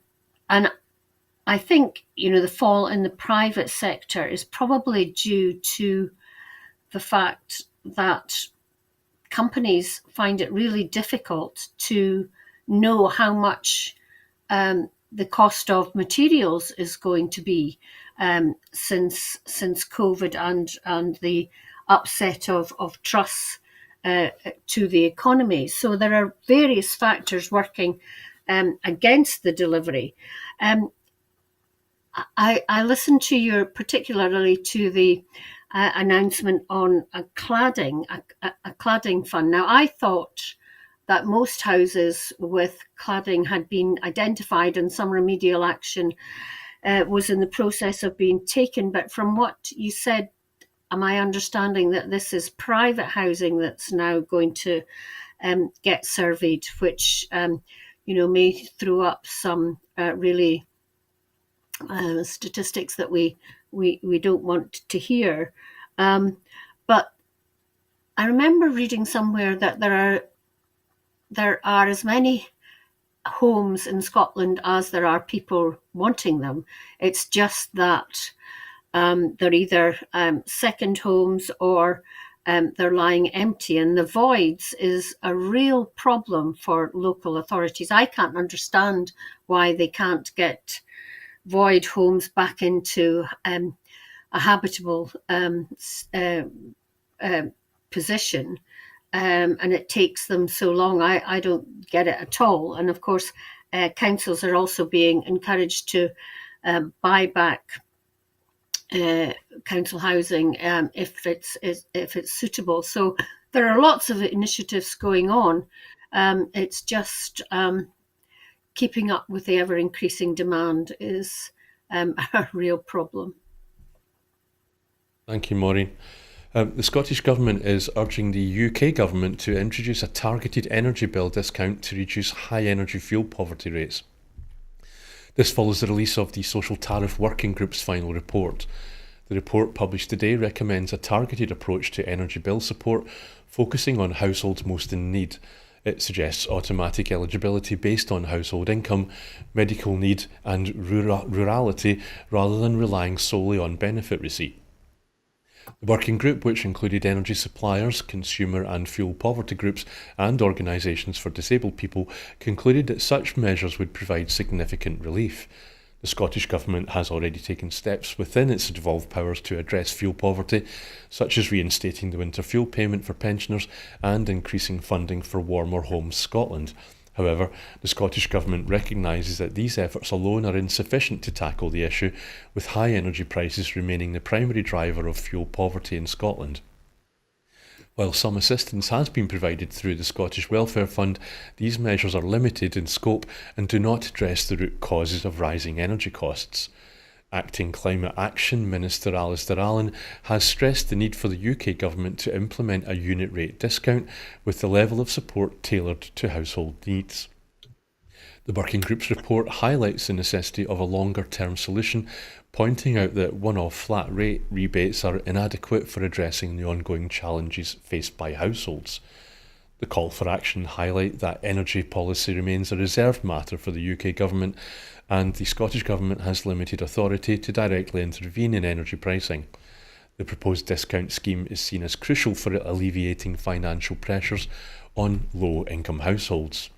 I think, the fall in the private sector is probably due to the fact that companies find it really difficult to know how much the cost of materials is going to be since COVID and the upset of trusts to the economy. So there are various factors working against the delivery. I listened to particularly to the announcement on a cladding fund. Now, I thought that most houses with cladding had been identified and some remedial action was in the process of being taken. But from what you said, am I understanding that this is private housing that's now going to get surveyed, which may throw up some really statistics that we don't want to hear. But I remember reading somewhere that there are as many homes in Scotland as there are people wanting them. It's just that they're either second homes or they're lying empty, and the voids is a real problem for local authorities. I can't understand why they can't get void homes back into a habitable position, and it takes them so long. I don't get it at all. And of course, councils are also being encouraged to buy back council housing if it's suitable. So there are lots of initiatives going on. It's just keeping up with the ever-increasing demand is a real problem. Thank you, Maureen. The Scottish Government is urging the UK Government to introduce a targeted energy bill discount to reduce high energy fuel poverty rates. This follows the release of the Social Tariff Working Group's final report. The report published today recommends a targeted approach to energy bill support, focusing on households most in need. It suggests automatic eligibility based on household income, medical need and rurality, rather than relying solely on benefit receipt. The working group, which included energy suppliers, consumer and fuel poverty groups and organisations for disabled people, concluded that such measures would provide significant relief. The Scottish Government has already taken steps within its devolved powers to address fuel poverty, such as reinstating the winter fuel payment for pensioners and increasing funding for Warmer Homes Scotland. However, the Scottish Government recognises that these efforts alone are insufficient to tackle the issue, with high energy prices remaining the primary driver of fuel poverty in Scotland. While some assistance has been provided through the Scottish Welfare Fund, these measures are limited in scope and do not address the root causes of rising energy costs. Acting Climate Action Minister Alistair Allen has stressed the need for the UK Government to implement a unit rate discount with the level of support tailored to household needs. The working group's report highlights the necessity of a longer-term solution, pointing out that one-off flat rate rebates are inadequate for addressing the ongoing challenges faced by households. The call for action highlight that energy policy remains a reserved matter for the UK Government, and the Scottish Government has limited authority to directly intervene in energy pricing. The proposed discount scheme is seen as crucial for alleviating financial pressures on low-income households.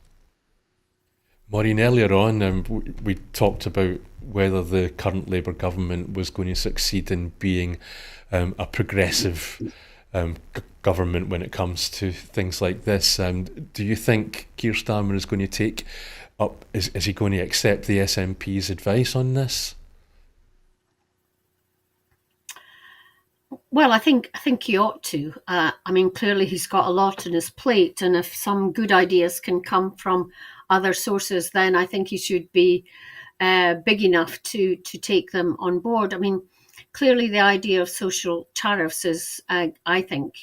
Maureen, earlier on we talked about whether the current Labour government was going to succeed in being a progressive government when it comes to things like this. Do you think Keir Starmer is going to take up, is he going to accept the SNP's advice on this? Well, I think he ought to. Clearly he's got a lot on his plate, and if some good ideas can come from other sources, then I think he should be big enough to take them on board. Clearly the idea of social tariffs is, I think,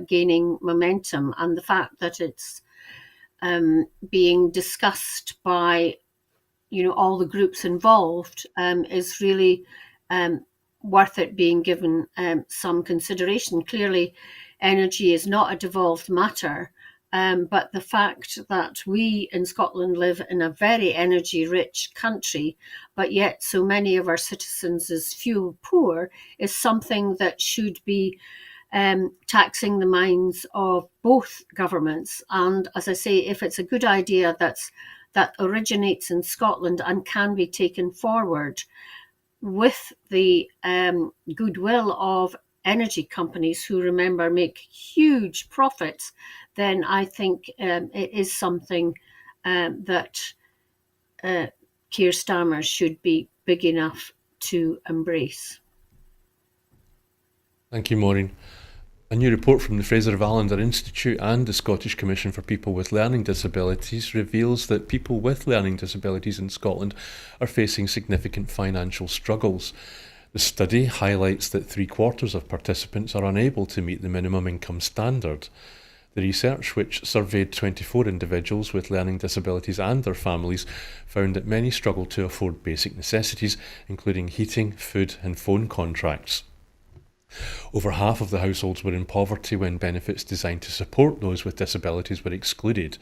gaining momentum, and the fact that it's being discussed by, all the groups involved is really worth it being given some consideration. Clearly, energy is not a devolved matter, But the fact that we in Scotland live in a very energy-rich country, but yet so many of our citizens is fuel poor, is something that should be taxing the minds of both governments. And as I say, if it's a good idea that originates in Scotland and can be taken forward with the goodwill of energy companies who, remember, make huge profits, then I think it is something that Keir Starmer should be big enough to embrace. Thank you, Maureen. A new report from the Fraser of Allender Institute and the Scottish Commission for People with Learning Disabilities reveals that people with learning disabilities in Scotland are facing significant financial struggles. The study highlights that 3/4 of participants are unable to meet the minimum income standard. The research, which surveyed 24 individuals with learning disabilities and their families, found that many struggle to afford basic necessities, including heating, food and phone contracts. Over half of the households were in poverty when benefits designed to support those with disabilities were excluded.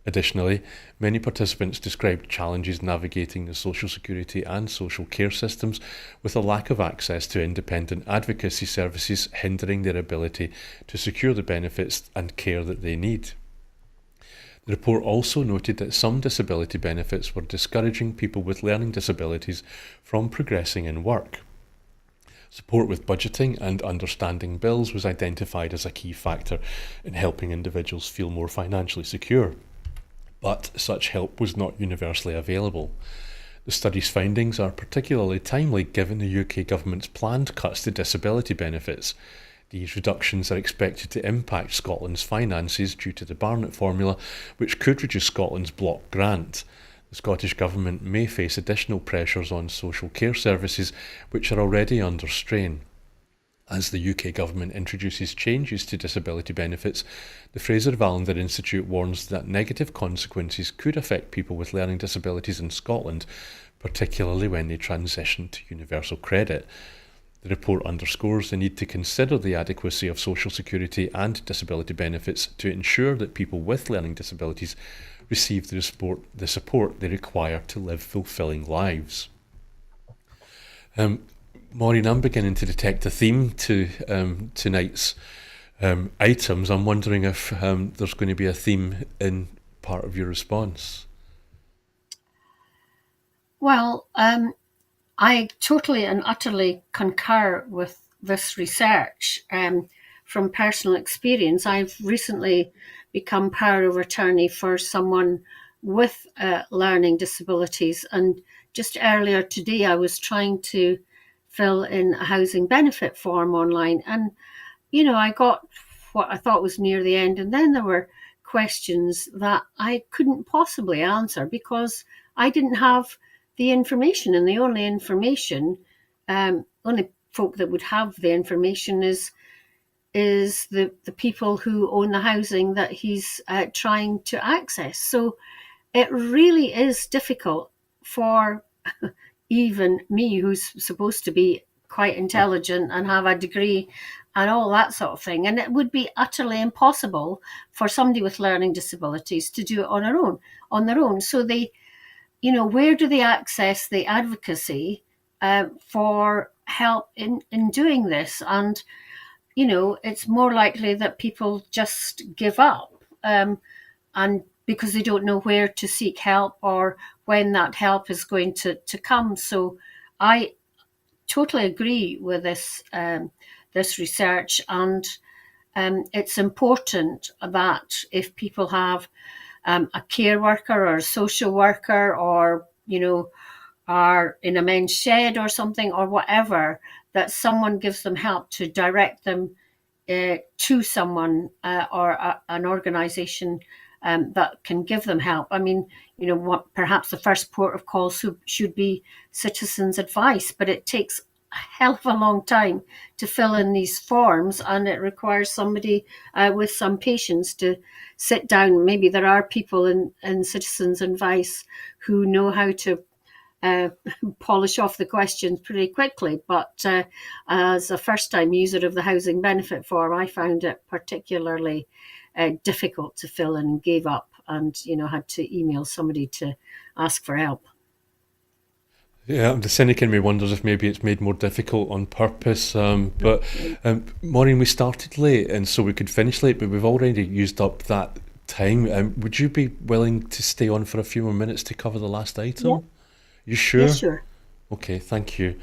Additionally, many participants described challenges navigating the social security and social care systems, with a lack of access to independent advocacy services hindering their ability to secure the benefits and care that they need. The report also noted that some disability benefits were discouraging people with learning disabilities from progressing in work. Support with budgeting and understanding bills was identified as a key factor in helping individuals feel more financially secure. But such help was not universally available. The study's findings are particularly timely given the UK government's planned cuts to disability benefits. These reductions are expected to impact Scotland's finances due to the Barnett formula, which could reduce Scotland's block grant. The Scottish Government may face additional pressures on social care services, which are already under strain. As the UK Government introduces changes to disability benefits, the Fraser of Allender Institute warns that negative consequences could affect people with learning disabilities in Scotland, particularly when they transition to universal credit. The report underscores the need to consider the adequacy of social security and disability benefits to ensure that people with learning disabilities receive the support they require to live fulfilling lives. Maureen, I'm beginning to detect a theme to tonight's items. I'm wondering if there's going to be a theme in part of your response. Well, I totally and utterly concur with this research. From personal experience, I've recently become power of attorney for someone with learning disabilities, and just earlier today I was trying to fill in a housing benefit form online, and I got what I thought was near the end, and then there were questions that I couldn't possibly answer because I didn't have the information, and the only information, only folk that would have the information is the people who own the housing that he's trying to access. So it really is difficult for even me, who's supposed to be quite intelligent and have a degree and all that sort of thing. And it would be utterly impossible for somebody with learning disabilities to do it on their own. So they, where do they access the advocacy for help in doing this? And it's more likely that people just give up, and because they don't know where to seek help or when that help is going to come. So I totally agree with this research, and it's important that if people have a care worker or a social worker, or are in a men's shed or something or whatever, that someone gives them help to direct them to someone or an organisation that can give them help. I mean, perhaps the first port of call should be citizens' advice, but it takes a hell of a long time to fill in these forms, and it requires somebody with some patience to sit down. Maybe there are people in citizens' advice who know how to polish off the questions pretty quickly, but as a first-time user of the housing benefit form, I found it particularly difficult to fill in and gave up and, had to email somebody to ask for help. Yeah, the cynic in me wonders if maybe it's made more difficult on purpose. But Maureen, we started late, and so we could finish late, but we've already used up that time. Would you be willing to stay on for a few more minutes to cover the last item? Yeah, You yeah, sure? sure. Okay, thank you.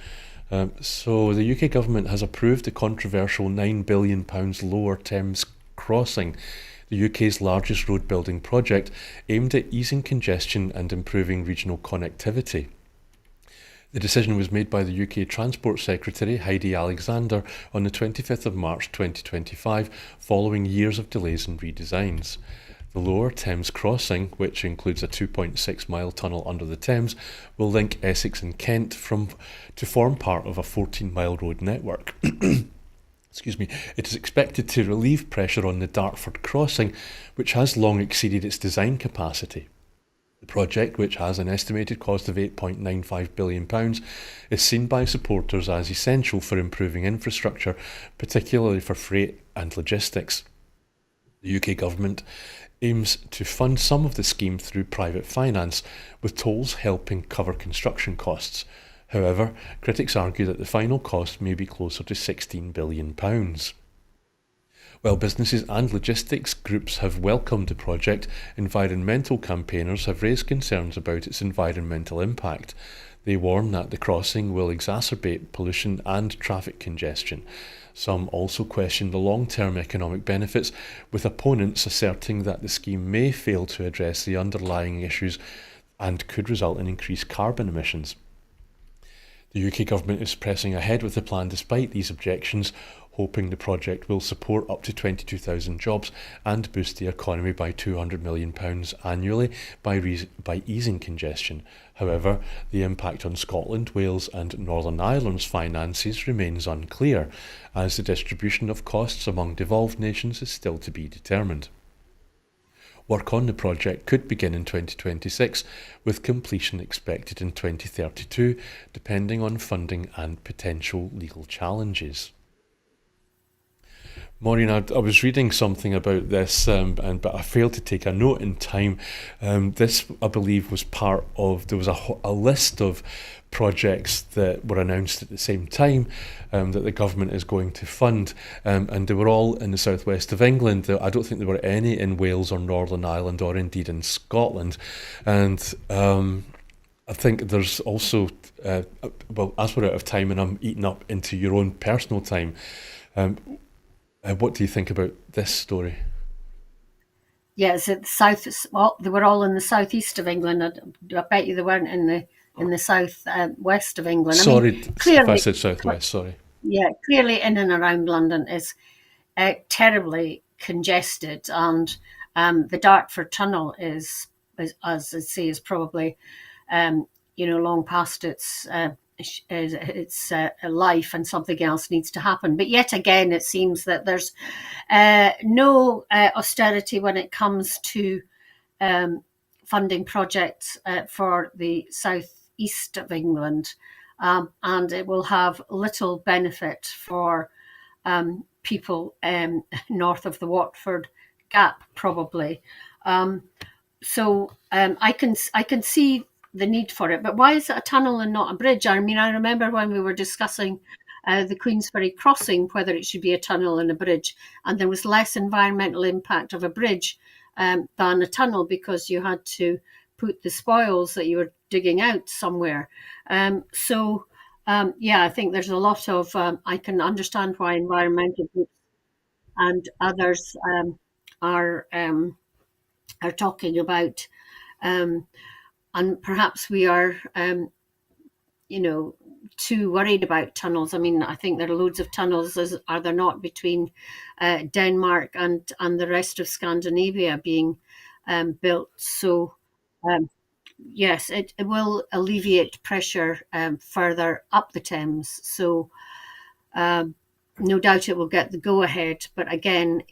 So the UK government has approved the controversial £9 billion Lower Thames Crossing, the UK's largest road building project aimed at easing congestion and improving regional connectivity. The decision was made by the UK Transport Secretary Heidi Alexander on the 25th of March 2025, following years of delays and redesigns. The Lower Thames Crossing, which includes a 2.6-mile tunnel under the Thames, will link Essex and Kent to form part of a 14-mile road network. Excuse me. It is expected to relieve pressure on the Dartford crossing, which has long exceeded its design capacity. The project, which has an estimated cost of £8.95 billion, is seen by supporters as essential for improving infrastructure, particularly for freight and logistics. The UK government aims to fund some of the scheme through private finance, with tolls helping cover construction costs. However, critics argue that the final cost may be closer to £16 billion. While businesses and logistics groups have welcomed the project, environmental campaigners have raised concerns about its environmental impact. They warn that the crossing will exacerbate pollution and traffic congestion. Some also question the long-term economic benefits, with opponents asserting that the scheme may fail to address the underlying issues and could result in increased carbon emissions. The UK government is pressing ahead with the plan despite these objections, hoping the project will support up to 22,000 jobs and boost the economy by £200 million annually by easing congestion. However, the impact on Scotland, Wales and Northern Ireland's finances remains unclear, as the distribution of costs among devolved nations is still to be determined. Work on the project could begin in 2026, with completion expected in 2032, depending on funding and potential legal challenges. Maureen, I was reading something about this, but I failed to take a note in time. This, I believe, was part of, there was a list of projects that were announced at the same time that the government is going to fund, and they were all in the southwest of England. I don't think there were any in Wales or Northern Ireland or indeed in Scotland. And I think there's also, well, as we're out of time and I'm eating up into your own personal time, what do you think about this story? Yes, at the south. Well, they were all in the southeast of England. I bet you they weren't in the south west of England. Sorry, I mean, if I clearly, said southwest, sorry. yeah, clearly in and around London is terribly congested, and the Dartford Tunnel is, as I say, is probably long past its life, and something else needs to happen. But yet again, it seems that there's no austerity when it comes to funding projects for the southeast of England, and it will have little benefit for people north of the Watford Gap, probably. So I can see the need for it, but why is it a tunnel and not a bridge? I mean, I remember when we were discussing the Queensferry crossing, whether it should be a tunnel and a bridge, and there was less environmental impact of a bridge than a tunnel, because you had to put the spoils that you were digging out somewhere. Yeah, I think there's a lot of, I can understand why environmental groups and others are talking about, and perhaps we are, too worried about tunnels. I mean, I think there are loads of tunnels, are there not, between Denmark and the rest of Scandinavia being built. So, yes, it will alleviate pressure further up the Thames. So, no doubt it will get the go-ahead, but again,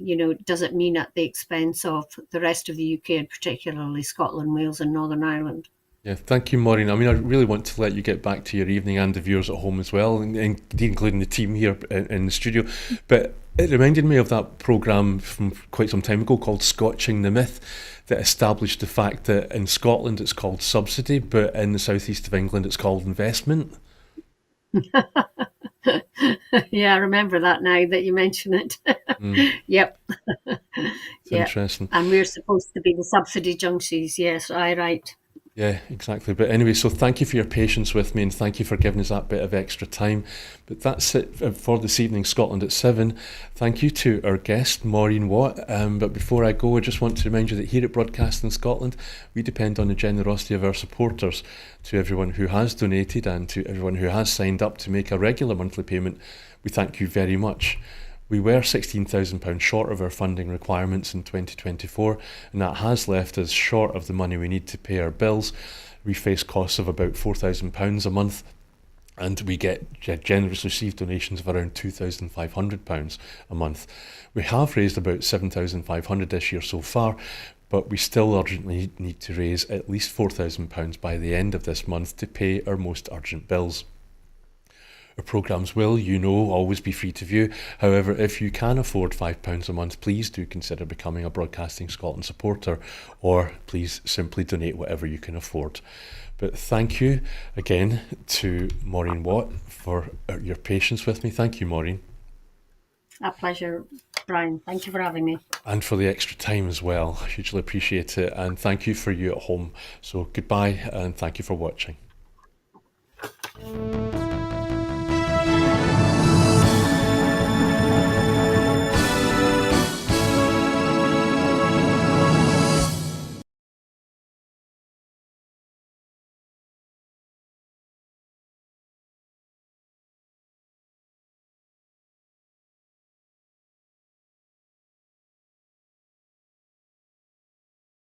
does it mean at the expense of the rest of the UK, and particularly Scotland, Wales and Northern Ireland? Yeah, thank you, Maureen. I mean, I really want to let you get back to your evening and the viewers at home as well, and indeed including the team here in the studio. But it reminded me of that programme from quite some time ago called Scotching the Myth, that established the fact that in Scotland it's called subsidy, but in the southeast of England it's called investment. Yeah, I remember that now that you mention it. Mm, Yep, it's yep. interesting. And we're supposed to be the subsidy junkies. Yes, I right. Yeah, exactly. But anyway, so thank you for your patience with me and thank you for giving us that bit of extra time. But that's it for this evening, Scotland at 7. Thank you to our guest, Maureen Watt. But before I go, I just want to remind you that here at Broadcasting Scotland, we depend on the generosity of our supporters. To everyone who has donated and to everyone who has signed up to make a regular monthly payment, we thank you very much. We were £16,000 short of our funding requirements in 2024, and that has left us short of the money we need to pay our bills. We face costs of about £4,000 a month, and we get generously received donations of around £2,500 a month. We have raised about £7,500 this year so far, but we still urgently need to raise at least £4,000 by the end of this month to pay our most urgent bills. Our programmes will, always be free to view. However, if you can afford £5 a month, please do consider becoming a Broadcasting Scotland supporter, or please simply donate whatever you can afford. But thank you again to Maureen Watt for your patience with me. Thank you, Maureen. A pleasure, Brian. Thank you for having me. And for the extra time as well. I hugely appreciate it. And thank you for you at home. So goodbye and thank you for watching.